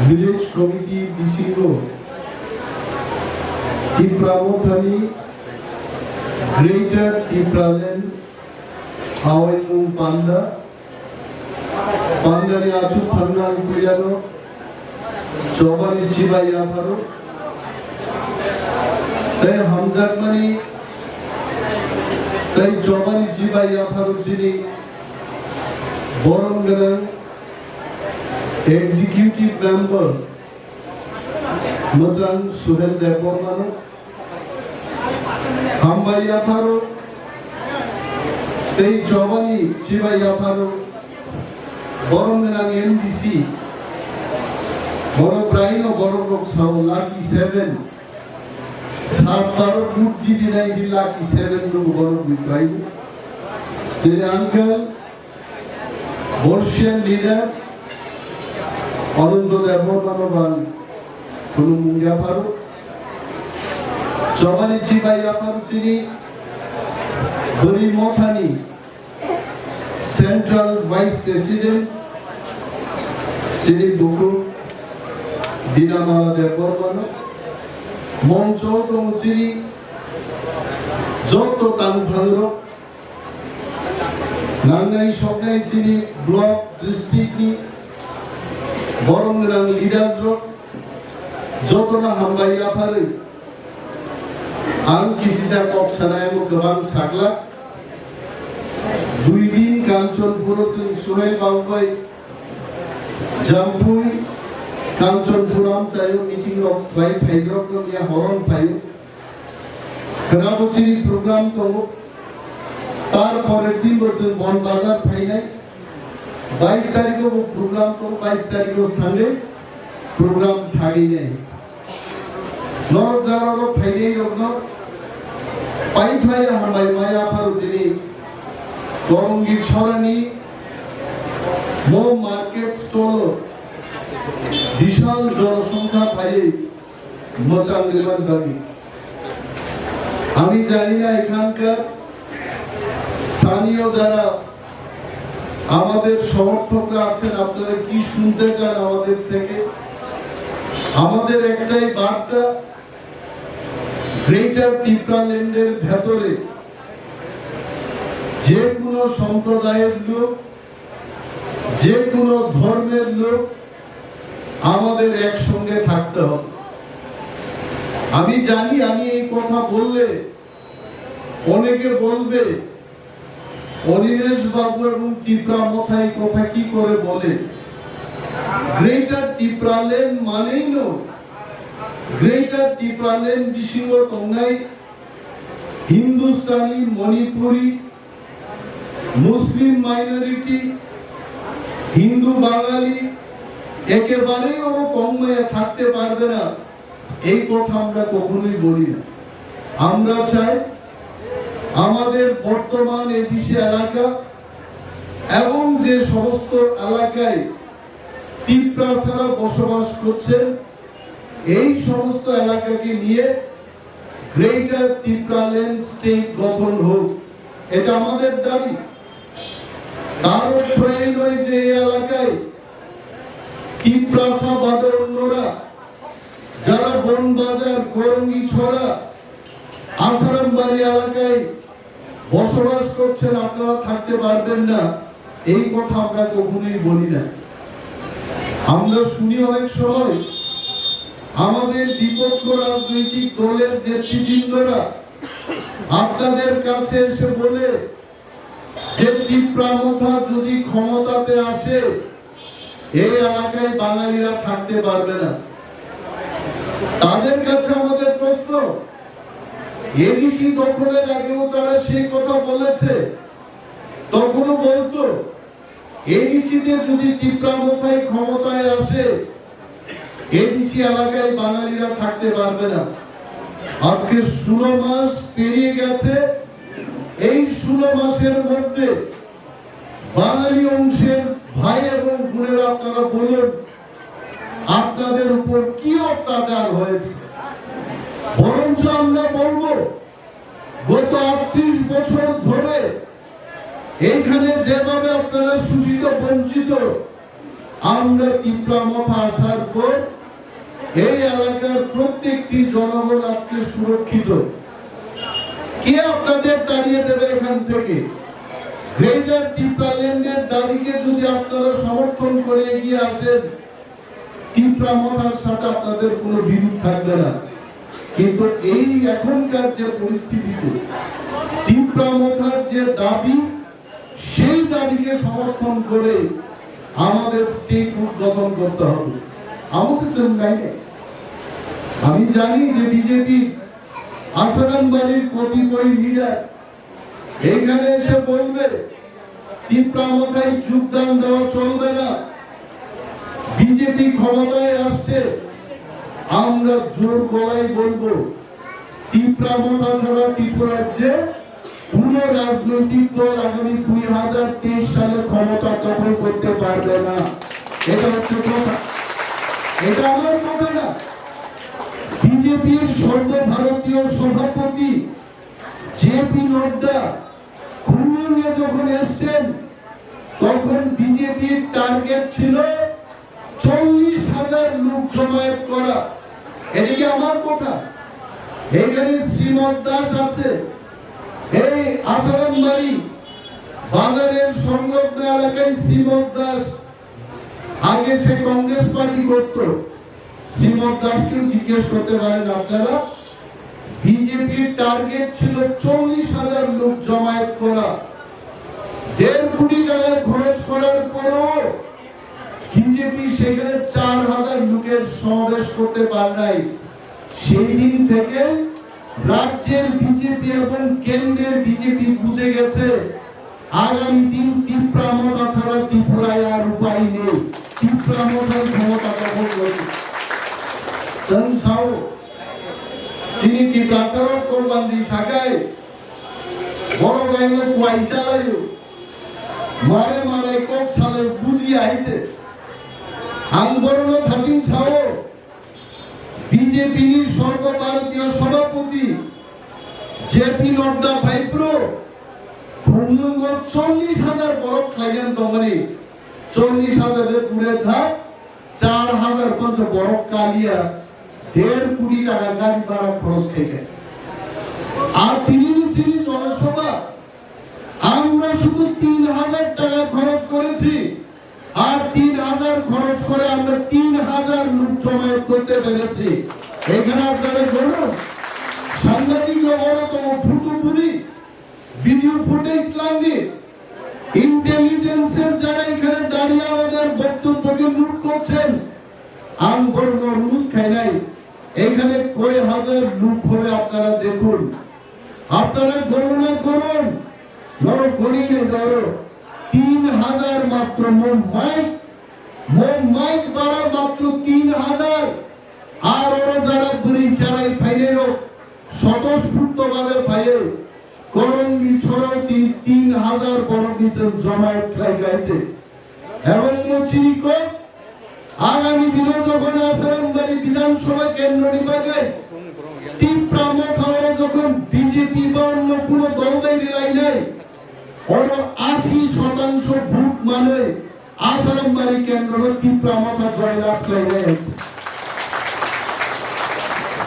Village committee বিসিঙ্গ টিপ্রামথানি greater টিপ্রালেন আওয়াইমুং পান্ডা পান্ডানি আচু ফান্নান কুইলানো চবানি চিবাই আফারো তাই হামজাকমানি তাই চবানি চিবাই আফারো যিনি বরং গোনাं এক্সিকিউটিভ মেম্বার मोजां सुहेल देबबर्मानो हामबाय आफारो तै चबानि चिबाय आफारो बरं गोनां एमबिसि बर' प्राइनो बर' रक्साव लाकी 7 सात बारो गुड जिदिनाय हि लाकी 7 नो बर' प्राइनो जेरै आंकल बर्षियान लिडार अनंत देबबर्मानो बान কোনো মুঙ্গা পারো চবানি চিবাই আপারো চিনি বরি মথানি সেন্ট্রাল ভাইস প্রেসিডেন্ট চিনি বুকু দিনামালা দেববর্মানো মঞ্চ তো চিনি যত টান ভাঙরো নাংনাই সবনাই চিনি ব্লক ডিস্ট্রিক্ট নি বরং গোনাं লিডার্স रो जतना हामबाय आफारो आं किसिसा कप सानायमो गोबां साग्ला दुई दिन कांचनपुर जों सुहेल बावबाय जामपुई कांचनपुराम चायो मीटिंग ऑफ फ्लाइट फाइद्रक नो या हरन फाइव खनाबुचिनि प्रोग्राम दङ तार परे दिन जों बन बाजार फाइनाय 22 तारिखो प्रोग्राम दङ 22 तारिखो थांगे प्रोग्राम थागिनाय नर जारारो फाइनाय रगनो पाइफाया हामबाय माया फारुदिनि गरंगि छरानि मो मार्केट स्टल विशाल जनसंख्या पाए मोजां रिमान जागि আমি জানি না এখানকার স্থানীয় যারা আমাদের সমর্থকরা আছেন আপনারা কি শুনতে চান আমাদের থেকে আমাদের একটাই বার্তা গ্রেটার টিপ্রাল্যান্ডের ভেতরে যে কোনো সম্প্রদায়ের লোক যে কোনো ধর্মের লোক আমাদের একসঙ্গে থাকতে হবে আমি জানি আমি এই কথা বললে অনেকে বলবে অনিমেষ বাবু এবং টিপ্রামথাই কথা কি করে বলে গ্রেটার টিপ্রাল্যান্ড মানেই নো গ্রেটার টিপ্রাল্যান্ড বিসিঙ্গ তংনাই হিন্দুস্তানি মণিপুরি মুসলিম মাইনরিটি হিন্দু বাঙালি একেবারেই ওরা তন্ময়ে থাকতে পারবে না এই কথা আমরা কখনোই বলি না আমরা চাই আমাদের বর্তমান এদেশে এলাকা এবং যে সমস্ত এলাকায় টিপ্রাসারা বসবাস করছেন এই সমস্ত এলাকাকে নিয়ে গ্রেটার টিপ্রাল্যান্ড স্টেট গঠন হোক এটা আমাদের দাবি তার অর্থ এই নয় যে এই এলাকায় টিপ্রাসা বাদে অন্যরা যারা বনবাজার করঙ্গি ছড়া আসারামবাড়ি এলাকায় বসবাস করছেন আপনারা থাকতে পারবেন না এই কথা আমরা কখনোই বলি না আমরা শুনি অনেক সময় আমাদের বিপক্ষ রাজনৈতিক দলের নেতৃবৃন্দরা আপনাদের কাছে এসে বলে যে টিপ্রামথা যদি ক্ষমতাতে আসে এই এলাকায় বাঙালিরা থাকতে পারবে না তাদের কাছে আমাদের প্রশ্ন এডিসি দখলের আগেও তারা সেই কথা বলেছে তখনও বলতো এডিসিতে যদি টিপ্রামথাই ক্ষমতায় আসে এডিসি এলাকায় বাঙালিরা থাকতে পারবে না আজকে 16 মাস পেরিয়ে গেছে এই 16 মাসের মধ্যে বাঙালি অংশের ভাই এবং বোনেরা আপনারা বলুন আপনাদের উপর কি অত্যাচার হয়েছে বরঞ্চ আমরা বলবো গত 38 বছর ধরে এইখানে যেভাবে আপনারা শোষিত বঞ্চিত আমরা তিপ্রামথা আসার পর এই এলাকার প্রত্যেকটি জনগণ আজকে সুরক্ষিত। কে আপনাদের তাড়িয়ে দেবে এখান থেকে? গ্রেটার তিপ্রাল্যান্ডের দাবিকে যদি আপনারা সমর্থন করে এগিয়ে আসেন, তিপ্রামথার সাথে আপনাদের কোনো বিরোধ থাকবে না। কিন্তু এই এখনকার যে পরিস্থিতিতে তিপ্রামথার যে দাবি, সেই দাবিকে সমর্থন করে আমাদের স্টেট গঠন করতে হবে। আমি জানি যে বিজেপি আসারামবাড়ির কতিপয় লিডার এইখানে এসে বলবে তিপ্রামথায় যোগদান দেওয়া চলবে না, বিজেপি ক্ষমতায় আসছে। আমরা জোর গলায় বলবো তিপ্রামথা ছাড়া ত্রিপুরার যে কোন রাজনৈতিক দল আগামী 2023 সালে ক্ষমতা দখল করতে পারবে না। এটা হচ্ছে কথা, এটা আমার কথা না। বিজেপির সর্বভারতীয় সভাপতি জেপি নড্ডা খুলনায় যখন এসছেন, তখন বিজেপির টার্গেট ছিল 40,000 লোক জমায়েত করা। এটা কি আমার কথা? এখানে শ্রীমদ দাস আছে, এই আসারামবাড়ি বাজারের সংলগ্ন এলাকায় শ্রীমদ দাস, আগে সে কংগ্রেস পার্টি করত। শ্রীমদ দাসকেও জিজ্ঞেস করতে পারেন আপনারা। বিজেপির টার্গেট ছিল 40,000 লোক জমায়েত করা। 1.5 কোটি টাকা খরচ করার পরও বিজেপি সেখানে 4,000 লোকের সমাবেশ করতে পারে নাই। সেই দিন থেকে রাজ্যের বিজেপি এবং কেন্দ্রের বিজেপি বুঝে গেছে আগামী দিন তিপ্রামথা ছাড়া ত্রিপুরায় আর উপায় নেই। তিপ্রামথার ক্ষমতা দখল করবে। সংসাও চিনি তিপ্রাসারক কোরবানজি শাখায় বড় গাইলে পয়সা লাইও মারে মারে কোক সালে বুঝি আইছে আন্দোলন থাজিং সাও বিজেপির সর্বভারতীয় সভাপতি জেপি নড্ডা ভাইপ্রো খুলুঙ্গ 40,000 বরফ খাইলেন। তখনই 40,000 পুরে থাক 4,500 বরফ কালিয়া 1.5 কোটি টাকা গাড়ি ভাড়া খরচ খেয়ে। আর তিনি নিচ্ছেন জনসভা, আমরা শুধু 3,000 টাকা খরচ করেছি। আর 3,000 খরচ করে আমরা 3,000 লোক জমায়েত করতে পেরেছি। এখানে আপনারা বলুন সাংবাদিকরা বড়তম ফুটুপুরি ভিডিও ফুটেজ লাগবে। ইন্টেলিজেন্সের যারা এখানে দাঁড়িয়ে আমাদের বক্তব্যকে নোট করছেন, আঙ্গর লুট খাই নাই। এখানে কয় হাজার লোক হবে আপনারা দেখুন। আপনারা গণনা করুন, ধরো গণিনে ধরো 3,000 মাত্র। মাইক বাড়া মাত্র 3,000। আর ওরা যারা বুড়ি চালাই ফাইলের স্বতঃস্ফূর্ত ভাবে ফাইল করঙ্গি ছড়াও 3,000 বড় নিচে জমায়েত লাগাইছে। এবং চিনিকো আগামী দিনে যখন আসারামবাড়ি বিধানসভা কেন্দ্র নির্বাচনে তিপ্রামথা যখন বিজেপি বা অন্য কোন দল লাই নাই, ওরা 80% ভোট মানে আসারামবাড়ি কেন্দ্র তিপ্রামথা জয়লাভ করে।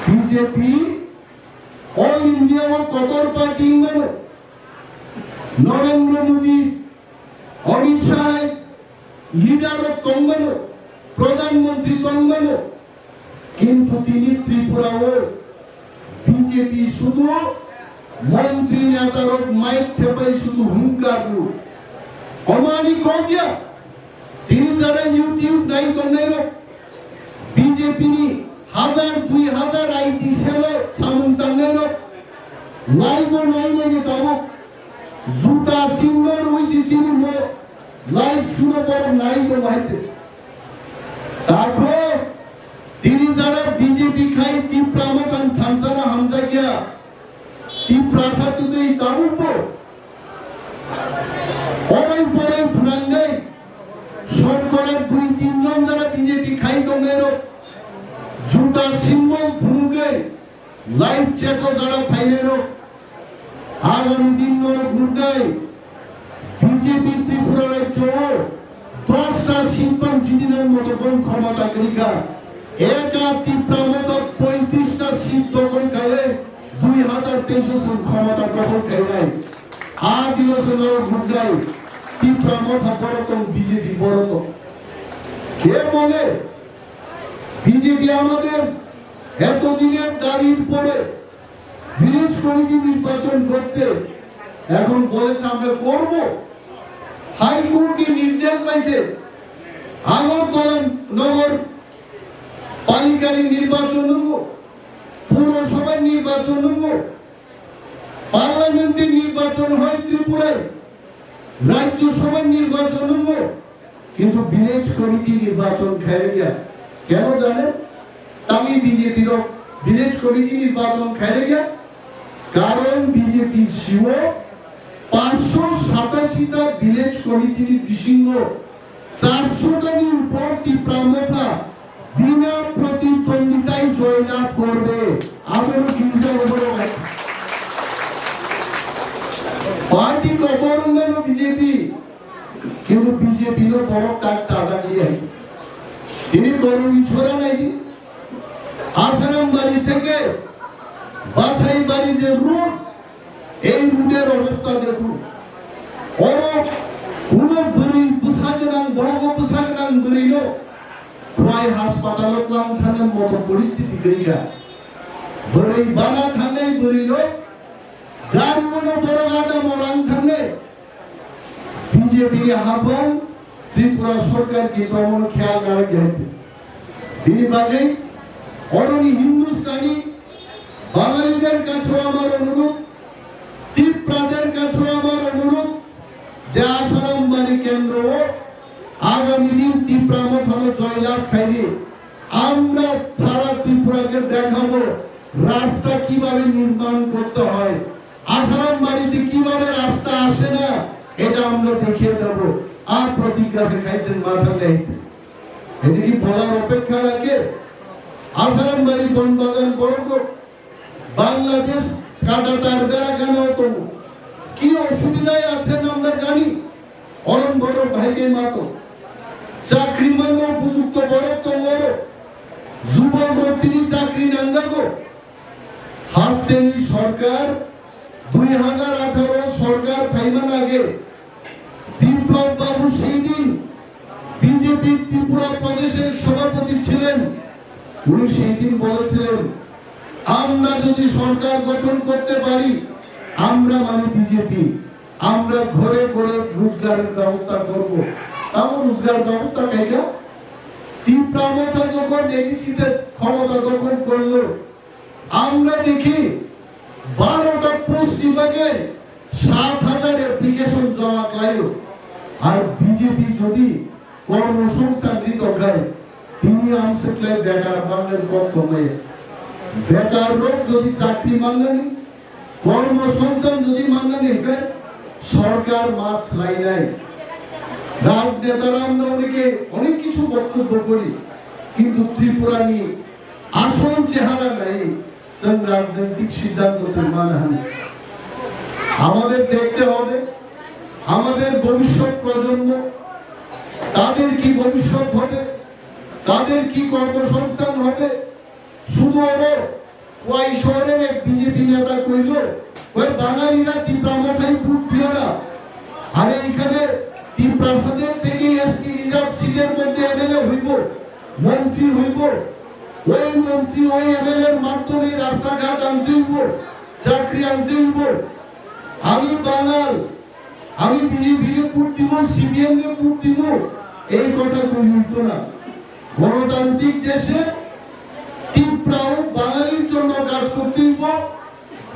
বিজেপি অল ইন্ডিয়া কতর পার্টি মানে নরেন্দ্র মোদী, অমিত শাহ লিডার কংগ্রেস, প্রধানমন্ত্রী কংগ্রেস, কিন্তু তিনি ত্রিপুরাও বিজেপি শুধু মন্ত্রী নেতার মাইক থেপাই শুধু হুঙ্কার অমানি কগিয়া। তিনি যারা ইউটিউব নাই কন্যাইর বিজেপি 1,000-2,000 আইটি সেবা সামন্তানের লাইভ নাই মানে তব জুতা সিঙ্গর হইছে চিহ্ন লাইভ শুরু পর নাই তো ভাইতে। তারপর তিনি যারা বিজেপি খাই তিপ্রামথান থানসানা হামজা গিয়া তিপ্রাসা তুই তাবুপ অনেক পরে ফুনান নেই সরকারের 2-3 জন যারা বিজেপি খাই তোমের জুতা সিম্বল ভুনুগে লাইভ চেক যারা ফাইলের আগামী দিন গুড়াই বিজেপি ত্রিপুরা রাজ্য 10টা শিল্পাঞ্জিনের মতো কোন ক্ষমতা করিকা একা ত্রিপুরা মতো 35টা শীত দখল করে 2023 ক্ষমতা দখল করে আদিবাসী ভুটাই ত্রিপুরা মতো বড়তম বিজেপি বড়তম কে বলে বিজেপি আমাদের এতদিনের দাবির পরে ভিলেজ কমিটি নির্বাচন করতে এখন বলেছে আমরা করব হাইকোর্ট কি নির্দেশ পাইছে আগরতলা নগর পালিকার নির্বাচন হবো পৌরসভার নির্বাচন হবো পার্লামেন্টের নির্বাচন হয় ত্রিপুরায় রাজ্যসভার নির্বাচন হবো কিন্তু ভিলেজ কমিটি নির্বাচন খেয়ে গিয়া কেন জানেন তামি বিজেপির ভিলেজ কমিটি নির্বাচন খেয়ে গিয়া কারণ বিজেপি ছিল 587টা ভিলেজ কমিটির বিশিঙ্গ 400টার উপর ত্রিপুরা বিনা প্রতিদ্বন্দ্বিতায় জয়লাভ করবে আমারও কিন্তু পার্টি কবরঙ্গানো বিজেপি কিন্তু বিজেপিরও বড় কাজ সাজা দিয়ে আছে তিনি করুণী ছোড়া নাই আসারাম বাড়ি থেকে বাসাই বাড়ি যে রুট এই রুটের অবস্থা দেখুন অরব কোন বুড়ি বুসাগনাং বড় বুসাগনাং বুড়িল প্রায় হাসপাতাল ক্লাম থানার মতো পরিস্থিতি করিয়া বুড়ি বানা থানায় বুড়িল গাড়ি মনে বড় গাড়া মরাং থানে বিজেপি আহ্বান ত্রিপুরা সরকার কি তেমন খেয়াল রাখতে হবে তিনি বাদে অরণি হিন্দুস্তানি বাঙালিদের কাছে আমার অনুরোধ ত্রিপুরাদের কাছে আমার অনুরোধ যে আসারাম বাড়ি কেন্দ্র আগামী দিন ত্রিপুরা মতো জয়লাভ খাইলে আমরা সারা ত্রিপুরাকে দেখাবো রাস্তা কিভাবে নির্মাণ করতে হয় আসারাম বাড়িতে কিভাবে রাস্তা আসে না এটা আমরা দেখিয়ে দেবো আর প্রতিজ্ঞা সে খাইছেন মাথা নেই এটা কি বলার অপেক্ষা রাখে আসারাম বাড়ি বনবাগান বড় বাংলাদেশ কাটা তার বেড়া কেন হতো কি অসুবিধায় আছেন আমরা জানি অরণ বড় ভাইকে মাতো চাকরি মানো উপযুক্ত বড় তো বড় যুবক তিনি চাকরি নাম যাবো হাসতেনি সরকার 2018 সরকার ফাইমান আগে বিপ্লব বাবু সেই দিন বিজেপি ত্রিপুরা প্রদেশের সভাপতি ছিলেন উনি সেই দিন বলেছিলেন আমরা যদি সরকার গঠন করতে পারি আমরা মানে বিজেপি আমরা ঘরে ঘরে রোজগারের ব্যবস্থা করব তাও রোজগার ব্যবস্থা কাইকা ত্রিপুরা মতো যখন এডিসিতে ক্ষমতা দখল করলো আমরা দেখি 12টা পোস্ট বিভাগে 7,000 অ্যাপ্লিকেশন জমা কাইলো আর বিজেপি যদি কর্মসংস্থান দিত খায় তিনি আনসেটলাই বেকার বাংলার কত কমে বেকার লোক যদি চাকরি মানলেনি কর্মসংস্থান যদি মানলেনি সরকার মাস লাই নাই রাজনেতারা আমরা অনেক কিছু বক্তব্য করি কিন্তু ত্রিপুরা নিয়ে আসল চেহারা নাই রাজনৈতিক সিদ্ধান্ত মানহানি আমাদের দেখতে হবে আমাদের ভবিষ্যৎ প্রজন্ম তাদের কি ভবিষ্যৎ হবে তাদের কি কর্মসংস্থান হবে শুধু ওই শহরের এক বিজেপি নেতা কইল ওই বাঙালিরা ত্রিপুরা মাথায় ভোট দিও না আরে এখানে ত্রিপ্রাসাদের থেকে এসপি রিজার্ভ সিটের মধ্যে এমএলএ হইব মন্ত্রী হইব ওই মন্ত্রী ওই এমএলএ এর মাধ্যমে রাস্তাঘাট আনতে হইব চাকরি আনতে হইব আমি বাঙাল আমি বিজেপি কে ভোট দিব সিপিএম কে ভোট দিব এই কথা বলতো না গণতান্ত্রিক দেশে ত্রিপুরাও বাঙালির জন্য কাজ করতে হইব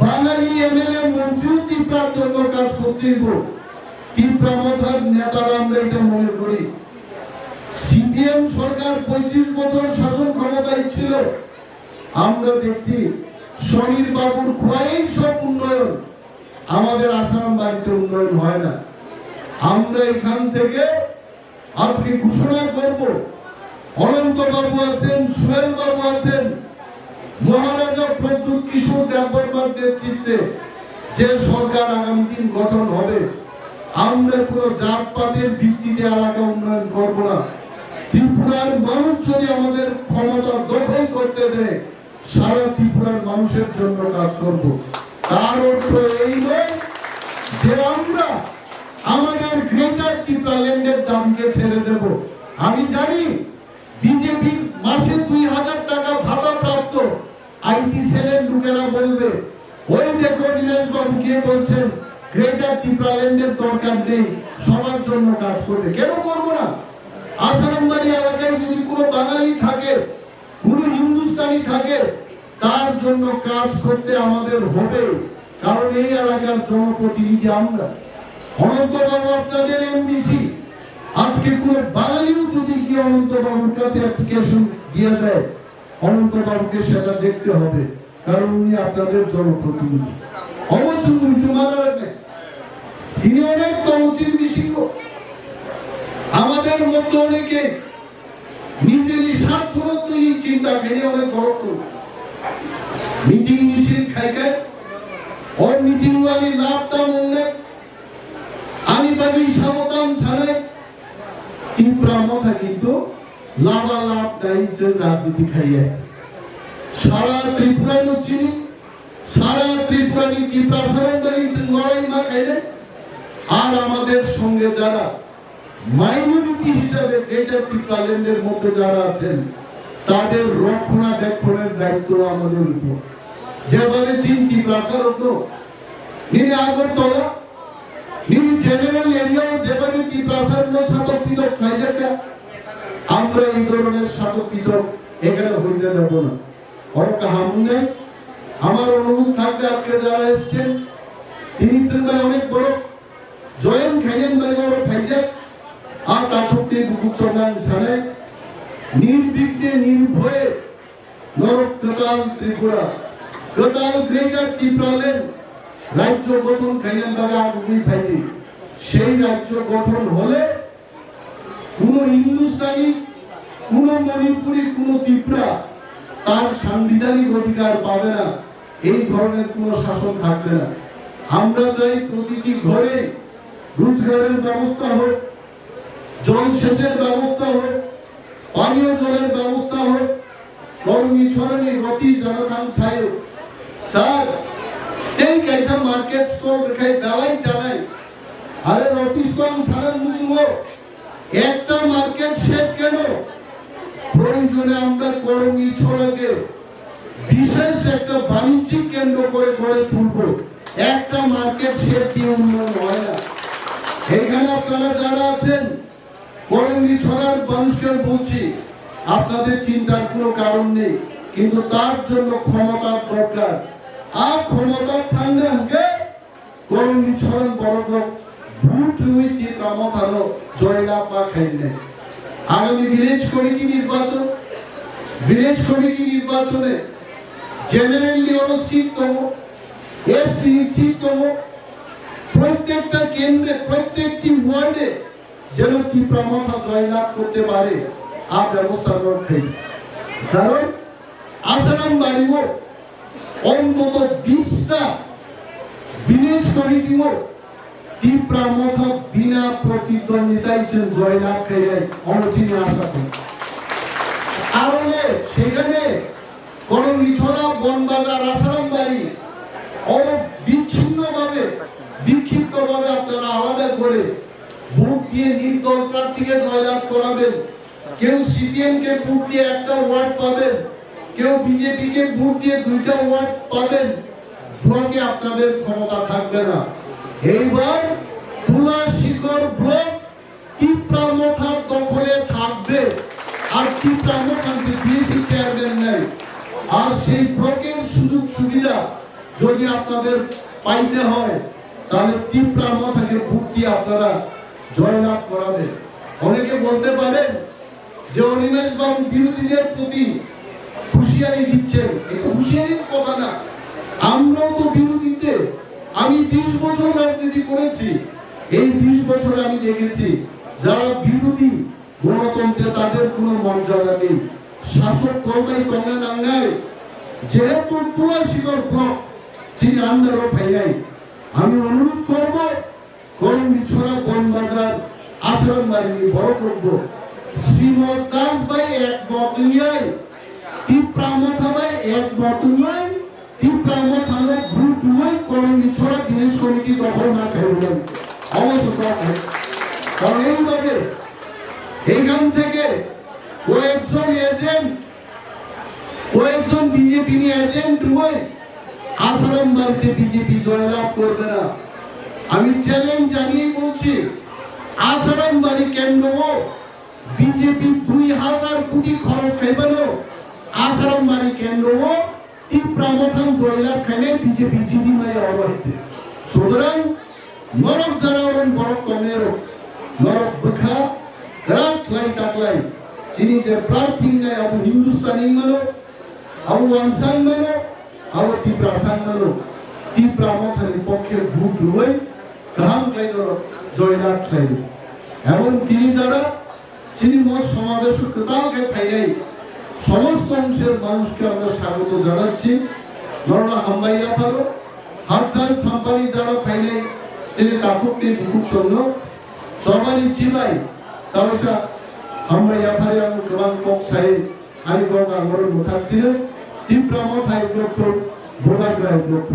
বাঙালি এমএলএ মন্ত্রী ত্রিপুরার জন্য কাজ করতে হইব ত্রিপুরা মাথার নেতারা আমরা এটা মনে করি সিপিএম সরকার 35 বছর শাসন ক্ষমতায় ছিল আমরা দেখছি শনির বাবুর খোয়াই সব উন্নয়ন আমাদের আসাম বাড়িতে উন্নয়ন হয় না আমরা এখান থেকে আজকে ঘোষণা করব অনন্ত বাবু আছেন সোহেল বাবু আছেন মহারাজা প্রদ্যুৎ কিশোর দেববর্মার নেতৃত্বে যে সরকার আগামী দিন গঠন হবে আমরা কোনো জাতপাতের ভিত্তিতে এলাকা উন্নয়ন করব না। ত্রিপুরার মানুষ যদি আমাদের ক্ষমতা দখল করতে দেয়, সারা ত্রিপুরার মানুষের জন্য কাজ করব। তার অর্থ এই নয় যে আমরা আমাদের গ্রেটার ত্রিপুরা ল্যান্ডের দাবিকে ছেড়ে দেব। আমি জানি বিজেপি মাসে 2000 টাকা ভাতা প্রাপ্ত আইটি সেলের লোকেরা বলবে, ওই দেখো নীলেশ বাবু কে বলছেন গ্রেটার ত্রিপুরা ল্যান্ডের দরকার নেই, সবার জন্য কাজ করবে। কেন করবো না? আসারামবাড়ি এলাকায় যদি কোনো বাঙালি থাকে, কোনো হিন্দুস্তানি থাকে, তার জন্য কাজ করতে আমাদের হবে, কারণ এই এলাকার জনপ্রতিনিধি আমরা। অনন্তবাবু আপনাদের এমডিসি, আজকে কোনো বাঙালিও যদি গিয়ে অনন্তবাবুর কাছে অ্যাপ্লিকেশন দিয়ে দেয়, অনন্তবাবুকে সেটা দেখতে হবে, কারণ উনি আপনাদের জনপ্রতিনিধি। অবশ্যই তিনি অনেক তমচির বিশিষ্ট। আমাদের মধ্যে অনেকে নিজের স্বার্থরত এই চিন্তা খেলে অনেক বড় মিটিং মিছিল খাইকে और मीटिंग वाली लाभ दाम उन्हें आनी बागी सावधान सारे तीव्र मत है किंतु लाभा लाभ नहीं से राजनीति खाई है। सारा त्रिपुरा नुचिनी सारा त्रिपुरा नी तीव्र सरंदरी से लड़ाई मार खाई है। आर आमादेर संगे जारा माइनरिटी हिसाबे ग्रेटर ত্রিপুরা ল্যান্ডের মধ্যে যারা আছেন তাদের রক্ষণাবেক্ষণের দায়িত্ব আমাদের উপর। যেভাবে চিন্তি প্রসারক নিনে আগরতলা নিনে জেনারেল এরিয়াও যেভাবে কি প্রসারণ সাতপিত খাইজাকা আমরা এই ধরনের সাতপিত এখানে হইতে দেব না। আর কাহামনে আমার অনুরোধ থাকবে আজকে যারা এসেছেন তিনি চিন্তা অনেক বড় জয়েন খাইলেন ভাই বড় খাইজা আর তাঠকটি বুকুচনান সানে নির্বিঘ্নে নির্ভয়ে নরকতাল ত্রিপুরা গতাল গ্রেটার ত্রিপুরা ল্যান্ড রাজ্য গঠন খাইলেন বাবা আগুই ফাইলি। সেই রাজ্য গঠন হলে কোন হিন্দুস্তানি কোন মণিপুরি কোন ত্রিপুরা তার সাংবিধানিক অধিকার পাবে না, এই ধরনের কোন শাসন থাকবে না। আমরা চাই প্রতিটি ঘরে রোজগারের ব্যবস্থা হোক, জলসেচের ব্যবস্থা হোক, পানীয় জলের ব্যবস্থা হোক, কর্মী ছড়ানি গতি জনগণ ছায় স্যার এই कैसा মার্কেট স্টল রেখে বেলাই চালাই। আরে রতিস্তন সারান মুজুমো একটা মার্কেট শেড কেন? প্রয়োজনে আমরা কর্মী ছড়াকে বিশেষ একটা বাণিজ্যিক কেন্দ্র করে গড়ে তুলব। একটা মার্কেট শেড দিয়ে উন্নয়ন হয় না। এখানে আপনারা যারা আছেন কর্মী ছড়ার মানুষকে বলছি আপনাদের চিন্তার কোনো কারণ নেই, কিন্তু তার জন্য ক্ষমতার দরকার। আর ক্ষমতা থাকলে আমাকে কর্মী ছড়ান বড় ভোট রুইতে প্রমথানো জয়লাভ বা খাইলে আগামী ভিলেজ কমিটি নির্বাচনে জেনারেলি ওরা সিট তম এসসি সিট তম প্রত্যেকটা কেন্দ্রে প্রত্যেকটি ওয়ার্ডে যেন কি প্রমথা জয়লাভ করতে পারে আর ব্যবস্থা রাখাই। কারণ আসারাম বাড়িও অন্তত 20টা ভিলেজ কমিটিও কি প্রমথা বিনা প্রতিদ্বন্দ্বিতায় জয়লাভ খাই অনচিনে আশা করি। আর সেখানে করঙ্গি ছড়া বনবাজার আসারাম বাড়ি অর বিচ্ছিন্নভাবে বিক্ষিপ্তভাবে আপনারা আলাদা করে ভোট দিয়ে নির্দল প্রার্থীকে জয়লাভ করাবেন। কেউ সিপিএম কে ভোট দিয়ে একটা ওয়ার্ড পাবেন, কেউ বিজেপি কে ভোট দিয়ে 2টা ওয়ার্ড পাবেন। ব্লকে আপনাদের ক্ষমতা থাকবে না। এইবার তুলা শিখর ব্লক তীব্রামথার দখলে থাকবে। আর তীব্রামথার বিএসি চেয়ারম্যান নেই। আর সেই ব্লকের সুযোগ সুবিধা যদি আপনাদের পাইতে হয় তাহলে তীব্রামথাকে ভোট দিয়ে আপনারা জয়লাভ করাবেন। অনেকে বলতে পারেন যে অনিমেষ বাবু বিরোধীদের প্রতি হুঁশিয়ারি দিচ্ছেন, এটা হুঁশিয়ারির কথা না। আমরাও তো বিরোধীতে, আমি 20 বছর রাজনীতি করেছি। এই 20 বছরে আমি দেখেছি যারা বিরোধী গণতন্ত্রে তাদের কোনো মর্যাদা নেই। শাসক দলটাই তঙ্গে নাঙ্গায় যেহেতু তুলা শিকর ব্লক যিনি আন্ডারও পাই নাই। আমি অনুরোধ করব করমবিছড়া বনবাজার আশ্রম বাড়ি বড় করব শ্রীমৎ দাস ভাই এক মতনিয়ায় তিপ্রামথা ভাই এক মতনিয়ায় তিপ্রামথানের গ্রুপ নয় করমবিছড়া ভিলেজ কমিটি দখল না খেলবে অবশ্য কারণ এইভাবে এইখান থেকে কয়েকজন বিজেপি এজেন্ট হয়ে আসারাম বাড়িতে বিজেপি জয়লাভ করবে না। আমি চ্যালেঞ্জ জানিয়ে বলছি আসারাম বাড়ি কেন্দ্র বিজেপি 2000 কোটি খরচ খাইবে না আসারাম বাড়ি কেন্দ্র তিপ্রামথান জয়লাভ খাইলে বিজেপি জিডি মাই অবহিত সুতরাং নরক জানাওরেন বরক কমের নরক বখা রাত লাই টাকলাই যিনি যে প্রার্থী নাই আবু হিন্দুস্তানি মানো আবু আনসান মানো আবু তিপ্রাসান মানো তিপ্রামথানের পক্ষে ভোট রুই গাহাম লাইনর জয়লাভ খাইবে এবং তিনি যারা যিনি মত সমাবেশ কৃতালকে ফাইনাই সমস্ত অংশের মানুষকে আমরা স্বাগত জানাচ্ছি নরনা হাম্বাইয়া পারো হাজার সাম্পানি যারা ফাইনাই যিনি কাকুকতে দুকুক জন্য সবারই চিবাই তাওসা হাম্বাইয়া পারে আমি গোবাং কক সাই আরি গঙ্গা মরণ মুখাচ্ছিলেন তিপ্রামথায় লক্ষ ভোগাগ্রায় লক্ষ